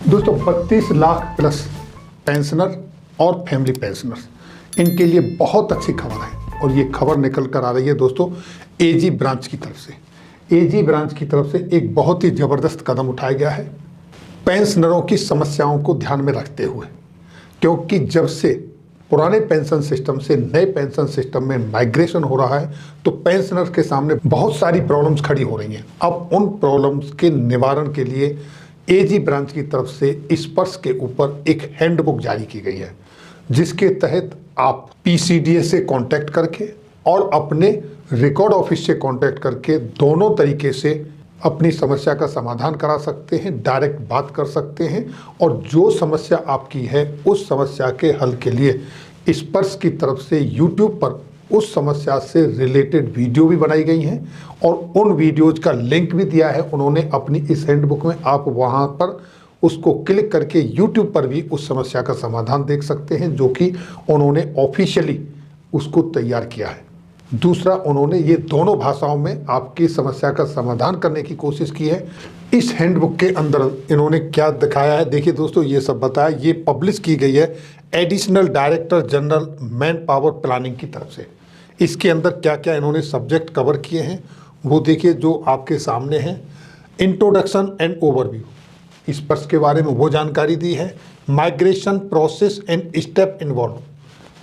दोस्तों 32 lakh plus pensioner और family pensioners, इनके लिए बहुत अच्छी खबर है और ये खबर निकल कर आ रही है दोस्तों एजी ब्रांच की तरफ से। एजी ब्रांच की तरफ से एक बहुत ही ज़बरदस्त कदम उठाया गया है पेंशनरों की समस्याओं को ध्यान में रखते हुए, क्योंकि जब से पुराने पेंशन सिस्टम से नए पेंशन सिस्टम में माइग्रेशन हो रहा है तो पेंशनर्स के सामने बहुत सारी प्रॉब्लम्स खड़ी हो रही हैं। अब उन प्रॉब्लम्स के निवारण के लिए एजी ब्रांच की तरफ से स्पर्श के ऊपर एक हैंडबुक जारी की गई है, जिसके तहत आप पीसीडीएस से कांटेक्ट करके और अपने रिकॉर्ड ऑफिस से कांटेक्ट करके दोनों तरीके से अपनी समस्या का समाधान करा सकते हैं, डायरेक्ट बात कर सकते हैं और जो समस्या आपकी है उस समस्या के हल के लिए स्पर्श की तरफ से यूट्यूब पर उस समस्या से रिलेटेड वीडियो भी बनाई गई हैं और उन वीडियोज का लिंक भी दिया है उन्होंने अपनी इस हैंडबुक में। आप वहां पर उसको क्लिक करके यूट्यूब पर भी उस समस्या का समाधान देख सकते हैं, जो कि उन्होंने ऑफिशियली उसको तैयार किया है। दूसरा, उन्होंने ये दोनों भाषाओं में आपकी समस्या का समाधान करने की कोशिश की है। इस हैंडबुक के अंदर इन्होंने क्या दिखाया है, देखिए दोस्तों, ये सब बताया। ये पब्लिश की गई है additional director general man power planning की तरफ से। इसके अंदर क्या क्या इन्होंने सब्जेक्ट कवर किए हैं वो देखिए, जो आपके सामने हैं। इंट्रोडक्शन एंड ओवरव्यू, स्पर्श के बारे में वो जानकारी दी है। Migration process and step involve,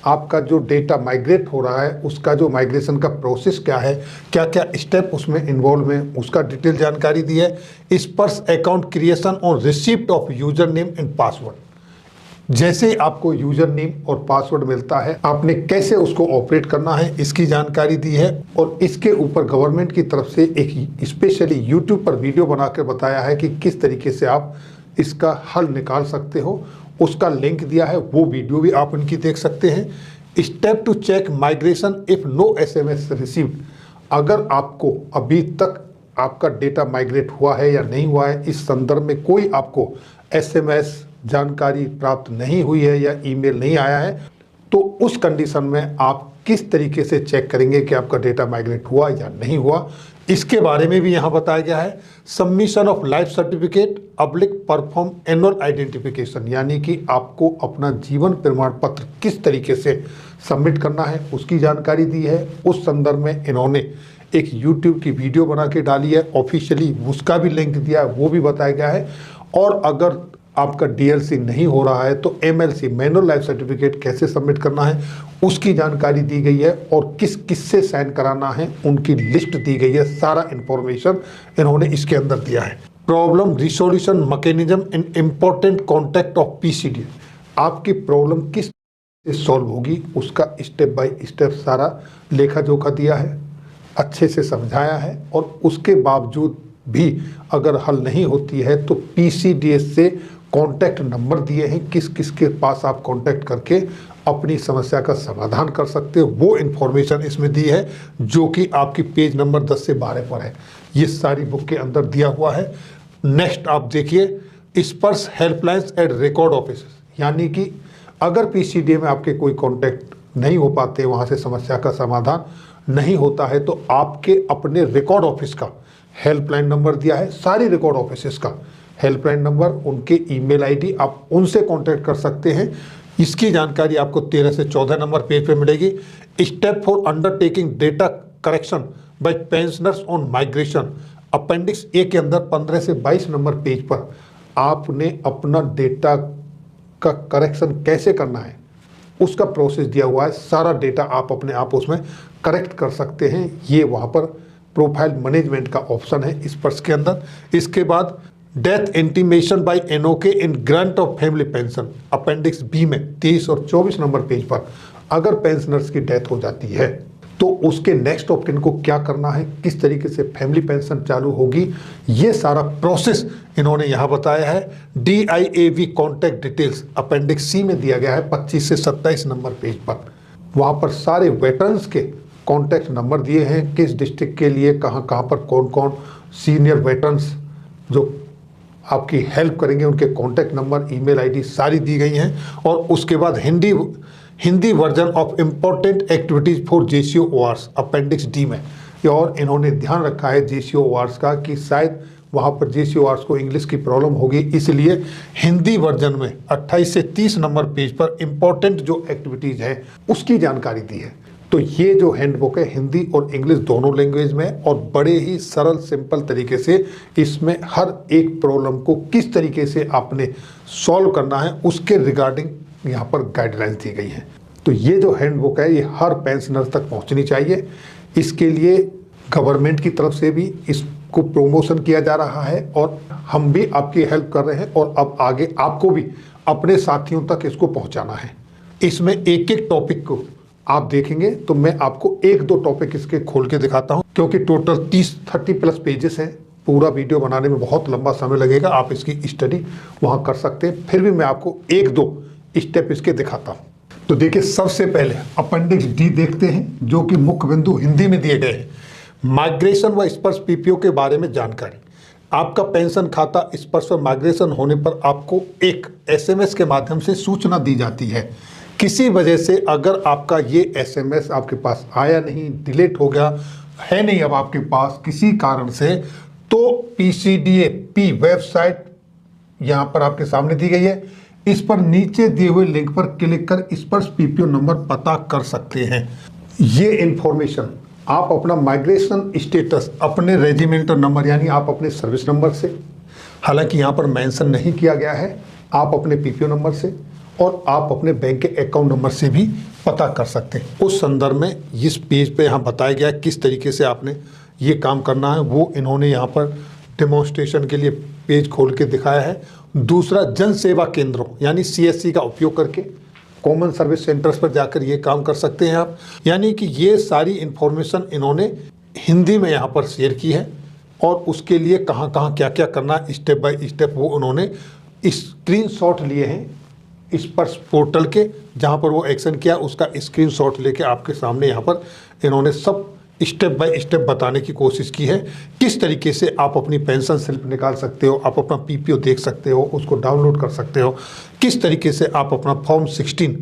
आपका जो डेटा माइग्रेट हो रहा है उसका जो माइग्रेशन का प्रोसेस क्या है, क्या क्या स्टेप उसमें इन्वॉल्व है, उसका डिटेल जानकारी दी है। स्पर्श अकाउंट क्रिएशन और receipt of user name and password, जैसे आपको यूजर नेम और पासवर्ड मिलता है आपने कैसे उसको ऑपरेट करना है, इसकी जानकारी दी है। और इसके ऊपर गवर्नमेंट की तरफ से एक स्पेशली यूट्यूब पर वीडियो बनाकर बताया है कि किस तरीके से आप इसका हल निकाल सकते हो, उसका लिंक दिया है, वो वीडियो भी आप उनकी देख सकते हैं। Step two check migration if no SMS received, अगर आपको अभी तक आपका डेटा माइग्रेट हुआ है या नहीं हुआ है, इस संदर्भ में कोई आपको एसएमएस जानकारी प्राप्त नहीं हुई है या ईमेल नहीं आया है, तो उस कंडीशन में आप किस तरीके से चेक करेंगे कि आपका डेटा माइग्रेट हुआ या नहीं हुआ, इसके बारे में भी यहाँ बताया गया है। Submission of life certificate oblique perform annual identification, यानी कि आपको अपना जीवन प्रमाण पत्र किस तरीके से सबमिट करना है उसकी जानकारी दी है। उस संदर्भ में इन्होंने एक यूट्यूब की वीडियो बना के डाली है ऑफिशियली, उसका भी लिंक दिया है, वो भी बताया गया है। और अगर आपका डीएलसी नहीं हो रहा है तो एमएलसी मैनुअल लाइफ सर्टिफिकेट कैसे सबमिट करना है उसकी जानकारी दी गई है और किस किस से साइन कराना है उनकी लिस्ट दी गई है। सारा इंफॉर्मेशन इन्होंने इसके अंदर दिया है। Problem resolution mechanism in important contact of PCD, आपकी प्रॉब्लम किस से सॉल्व होगी उसका स्टेप बाय स्टेप सारा लेखा जोखा दिया है, अच्छे से समझाया है। और उसके बावजूद भी अगर हल नहीं होती है तो पीसीडीएस से कॉन्टैक्ट नंबर दिए हैं, किस किस के पास आप कॉन्टैक्ट करके अपनी समस्या का समाधान कर सकते हो, वो इन्फॉर्मेशन इसमें दी है, जो कि आपकी पेज नंबर 10 से 12 पर है। ये सारी बुक के अंदर दिया हुआ है। नेक्स्ट आप देखिए स्पर्श हेल्पलाइंस एट रिकॉर्ड ऑफिस, यानी कि अगर पीसीडी में आपके कोई कॉन्टैक्ट नहीं हो पाते, वहाँ से समस्या का समाधान नहीं होता है, तो आपके अपने रिकॉर्ड ऑफिस का हेल्पलाइन नंबर दिया है। सारी रिकॉर्ड ऑफिस का हेल्पलाइन नंबर, उनके ईमेल आईडी, आप उनसे कांटेक्ट कर सकते हैं। इसकी जानकारी आपको 13 से 14 नंबर पेज पे मिलेगी। Step for undertaking data correction by pensioners on migration, appendix A के अंदर 15 से 22 नंबर पेज पर आपने अपना डेटा का करेक्शन कैसे करना है उसका प्रोसेस दिया हुआ है। सारा डेटा आप अपने आप उसमें करेक्ट कर सकते हैं। ये वहाँ पर प्रोफाइल मैनेजमेंट का ऑप्शन है स्पर्श के अंदर। इसके बाद death intimation by NOK in grant of family pension, appendix B में 23 और 24 नंबर पेज पर अगर पेंशनर्स की डेथ हो जाती है तो उसके नेक्स्ट ऑफ किन को क्या करना है, किस तरीके से फैमिली पेंशन चालू होगी, ये सारा प्रोसेस इन्होंने यहाँ बताया है। DIAV कॉन्टैक्ट डिटेल्स अपेंडिक्स सी में दिया गया है 25 से 27 नंबर पेज पर। वहाँ पर सारे वेटरन्स के कॉन्टैक्ट नंबर दिए हैं, किस डिस्ट्रिक्ट के लिए कहाँ कहाँ पर कौन कौन सीनियर वेटरन्स जो आपकी हेल्प करेंगे उनके कॉन्टैक्ट नंबर, ईमेल आईडी सारी दी गई हैं। और उसके बाद Hindi version of important activities for JCO ORs appendix D में। और इन्होंने ध्यान रखा है JCO ORs का कि शायद वहाँ पर GCORs को इंग्लिश की प्रॉब्लम होगी, इसलिए हिंदी वर्जन में 28 से 30 नंबर पेज पर इम्पोर्टेंट जो एक्टिविटीज़ हैं उसकी जानकारी दी है। तो ये जो हैंडबुक है हिंदी और इंग्लिश दोनों लैंग्वेज में, और बड़े ही सरल सिंपल तरीके से इसमें हर एक प्रॉब्लम को किस तरीके से आपने सॉल्व करना है उसके रिगार्डिंग यहाँ पर गाइडलाइंस दी गई हैं। तो ये जो हैंडबुक है ये हर पेंशनर तक पहुँचनी चाहिए। इसके लिए गवर्नमेंट की तरफ से भी इसको प्रमोशन किया जा रहा है और हम भी आपकी हेल्प कर रहे हैं, और अब आगे आपको भी अपने साथियों तक इसको पहुँचाना है। इसमें एक एक टॉपिक को आप देखेंगे तो मैं आपको एक दो टॉपिक इसके खोल के दिखाता हूं, क्योंकि टोटल 30-30 प्लस पेजेस हैं। पूरा वीडियो बनाने में बहुत लंबा समय लगेगा, आप इसकी स्टडी वहां कर सकते हैं। फिर भी मैं आपको एक दो स्टेप इसके दिखाता हूं। तो देखिए, सबसे पहले अपेंडिक्स डी देखते हैं, जो कि मुख्य बिंदु हिंदी में दिए गए हैं। माइग्रेशन व स्पर्श PPO के बारे में जानकारी। आपका पेंशन खाता स्पर्श व माइग्रेशन होने पर आपको एक SMS के माध्यम से सूचना दी जाती है। किसी वजह से अगर आपका ये SMS आपके पास आया नहीं, डिलीट हो गया है नहीं अब आपके पास किसी कारण से, तो PCDA वेबसाइट यहाँ पर आपके सामने दी गई है। इस पर नीचे दिए हुए लिंक पर क्लिक कर स्पर्श PPO नंबर पता कर सकते हैं। ये इंफॉर्मेशन आप अपना माइग्रेशन स्टेटस अपने रेजिमेंटल नंबर यानी आप अपने सर्विस नंबर से, हालांकि यहाँ पर मेंशन नहीं किया गया है, आप अपने PPO नंबर से और आप अपने बैंक के अकाउंट नंबर से भी पता कर सकते हैं। उस संदर्भ में इस पेज पे यहाँ बताया गया है किस तरीके से आपने ये काम करना है, वो इन्होंने यहाँ पर डेमोन्स्ट्रेशन के लिए पेज खोल के दिखाया है। दूसरा, जन सेवा केंद्रों यानी CSC का उपयोग करके कॉमन सर्विस सेंटर्स पर जाकर ये काम कर सकते हैं आप। यानी कि ये सारी इन्फॉर्मेशन इन्होंने हिंदी में यहाँ पर शेयर की है, और उसके लिए कहाँ कहाँ क्या क्या करना स्टेप बाय स्टेप वो उन्होंने स्क्रीनशॉट लिए हैं स्पर्श पोर्टल के, जहाँ पर वो एक्शन किया उसका स्क्रीनशॉट लेके आपके सामने यहाँ पर इन्होंने सब स्टेप बाय स्टेप बताने की कोशिश की है। किस तरीके से आप अपनी पेंशन स्लिप निकाल सकते हो, आप अपना PPO देख सकते हो, उसको डाउनलोड कर सकते हो, किस तरीके से आप अपना फॉर्म 16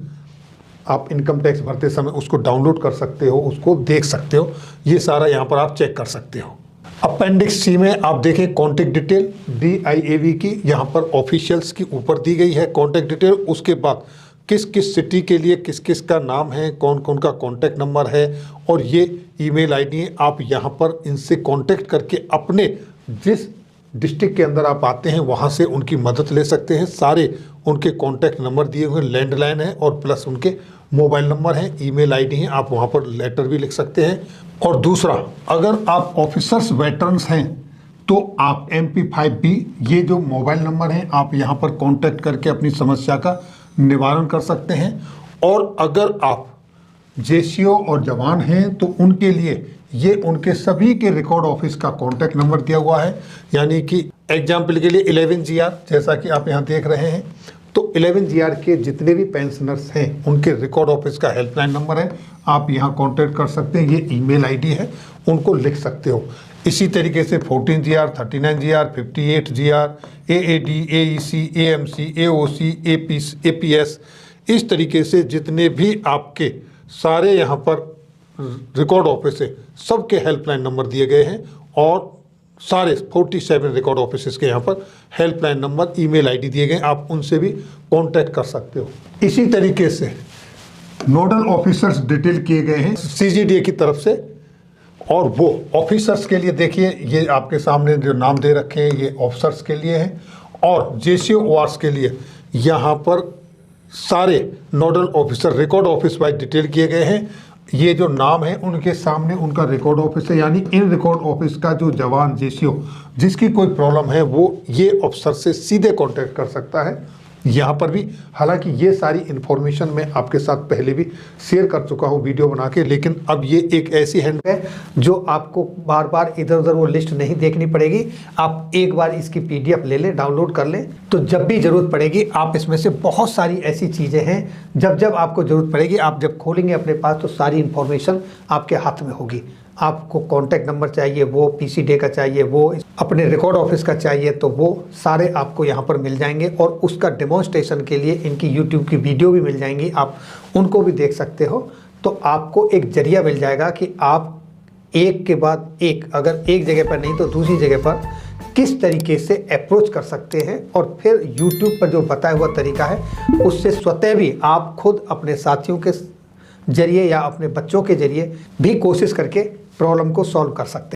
आप इनकम टैक्स भरते समय उसको डाउनलोड कर सकते हो, उसको देख सकते हो। ये सारा यहाँ पर आप चेक कर सकते हो। अपेंडिक्स C में आप देखें कॉन्टैक्ट डिटेल DIAV की, यहाँ पर ऑफिशियल्स की ऊपर दी गई है कॉन्टैक्ट डिटेल। उसके बाद किस किस सिटी के लिए किस किस का नाम है, कौन कौन का कॉन्टैक्ट नंबर है, और ये ईमेल ID है। आप यहाँ पर इनसे कॉन्टैक्ट करके अपने जिस डिस्ट्रिक्ट के अंदर आप आते हैं वहाँ से उनकी मदद ले सकते हैं। सारे उनके कॉन्टैक्ट नंबर दिए हुए, लैंडलाइन है और प्लस उनके मोबाइल नंबर है, ईमेल ID है, आप वहाँ पर लेटर भी लिख सकते हैं। और दूसरा, अगर आप ऑफिसर्स वेटरन्स हैं तो आप MP5B ये जो मोबाइल नंबर है आप यहाँ पर कांटेक्ट करके अपनी समस्या का निवारण कर सकते हैं। और अगर आप JCO और जवान हैं तो उनके लिए ये उनके सभी के रिकॉर्ड ऑफिस का कांटेक्ट नंबर दिया हुआ है। यानी कि एग्जाम्पल के लिए 11GR जैसा कि आप यहाँ देख रहे हैं, तो 11GR के जितने भी पेंशनर्स हैं उनके रिकॉर्ड ऑफिस का हेल्पलाइन नंबर है, आप यहाँ कांटेक्ट कर सकते हैं। ये ईमेल ID है, उनको लिख सकते हो। इसी तरीके से 14GR, 39GR, 58GR, AAD, AEC, AMC, AOC, APS, इस तरीके से जितने भी आपके सारे यहाँ पर रिकॉर्ड ऑफिस है सबके हेल्पलाइन नंबर दिए गए हैं, और सारे 47 रिकॉर्ड ऑफिस के यहाँ पर हेल्पलाइन नंबर, ईमेल ID दिए गए, आप उनसे भी कांटेक्ट कर सकते हो। इसी तरीके से नोडल ऑफिसर्स डिटेल किए गए हैं CGDA की तरफ से, और वो ऑफिसर्स के लिए देखिए ये आपके सामने जो नाम दे रखे हैं ये ऑफिसर्स के लिए हैं, और JCORs के लिए यहाँ पर सारे nodal officer record office wise detail किए गए हैं। ये जो नाम है उनके सामने उनका रिकॉर्ड ऑफिस है, यानी इन रिकॉर्ड ऑफिस का जो जवान JCO जिसकी कोई प्रॉब्लम है वो ये अफसर से सीधे कांटेक्ट कर सकता है। यहाँ पर भी हालांकि ये सारी इन्फॉर्मेशन मैं आपके साथ पहले भी शेयर कर चुका हूँ वीडियो बना के, लेकिन अब ये एक ऐसी हैंड है जो आपको बार बार इधर उधर वो लिस्ट नहीं देखनी पड़ेगी। आप एक बार इसकी PDF ले लें, डाउनलोड कर लें, तो जब भी ज़रूरत पड़ेगी आप इसमें से बहुत सारी ऐसी चीज़ें हैं जब आपको ज़रूरत पड़ेगी, आप जब खोलेंगे अपने पास तो सारी इन्फॉर्मेशन आपके हाथ में होगी। आपको कॉन्टैक्ट नंबर चाहिए, वो PCDA का चाहिए, वो अपने रिकॉर्ड ऑफिस का चाहिए, तो वो सारे आपको यहाँ पर मिल जाएंगे। और उसका डेमोन्स्ट्रेशन के लिए इनकी YouTube की वीडियो भी मिल जाएंगी, आप उनको भी देख सकते हो। तो आपको एक जरिया मिल जाएगा कि आप एक के बाद एक, अगर एक जगह पर नहीं तो दूसरी जगह पर किस तरीके से अप्रोच कर सकते हैं और फिर YouTube पर जो बताया हुआ तरीका है उससे स्वतः भी आप खुद अपने साथियों के जरिए या अपने बच्चों के जरिए भी कोशिश करके प्रॉब्लम को सॉल्व कर सकते हैं।